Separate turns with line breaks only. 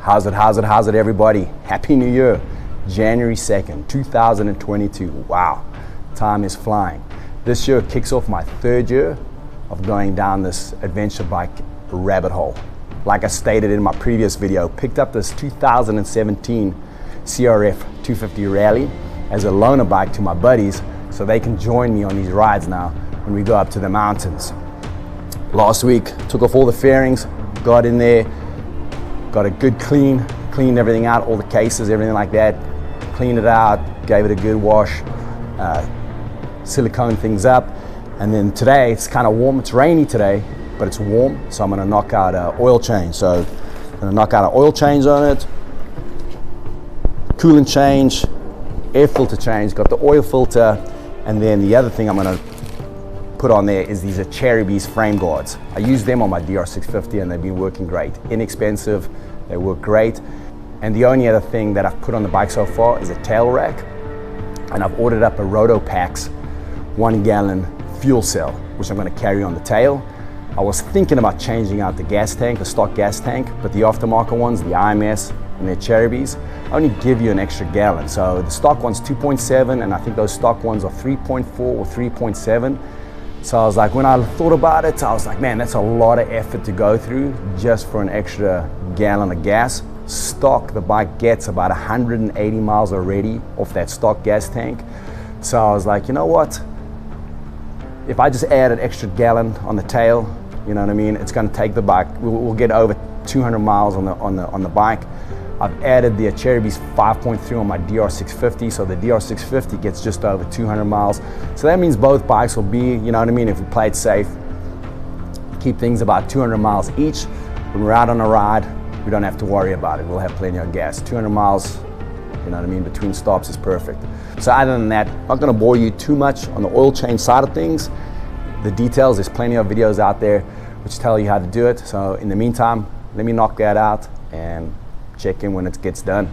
How's it, everybody? Happy New Year. January 2nd, 2022. Wow, time is flying. This year kicks off my third year of going down this adventure bike rabbit hole. Like I stated in my previous video, picked up this 2017 CRF250 Rally as a loaner bike to my buddies so they can join me on these rides now when we go up to the mountains. Last week, took off all the fairings, got in there, got a good cleaned everything out, all the cases, everything like that, cleaned it out, gave it a good wash, silicone things up, and then today it's kind of warm. It's rainy today, but it's warm, so I'm going to knock out an oil change. So I'm going to knock out an oil change on it, coolant change, air filter change, got the oil filter, and then the other thing I'm going to put on there is these Cherry frame guards. I use them on my DR650 and they've been working great. Inexpensive, they work great. And the only other thing that I've put on the bike so far is a tail rack, and I've ordered up a Rotopax 1 gallon fuel cell, which I'm going to carry on the tail. I was thinking about changing out the gas tank, the stock gas tank, but the aftermarket ones, the IMS and their Cherries, only give you an extra gallon. So the stock one's 2.7, and I think those stock ones are 3.4 or 3.7. So I was like, when I thought about it, I was like, man, that's a lot of effort to go through just for an extra gallon of gas. Stock, the bike gets about 180 miles already off that stock gas tank. So I was like, you know what? If I just add an extra gallon on the tail, you know what I mean? It's going to take the bike. We'll get over 200 miles on the bike. I've added the Cherry's 5.3 on my DR650, so the DR650 gets just over 200 miles. So that means both bikes will be, you know what I mean, if we play it safe, keep things about 200 miles each. When we're out on a ride, we don't have to worry about it. We'll have plenty of gas. 200 miles, you know what I mean, between stops is perfect. So other than that, I'm not going to bore you too much on the oil change side of things. The details, there's plenty of videos out there which tell you how to do it. So in the meantime, let me knock that out and check in when it gets done.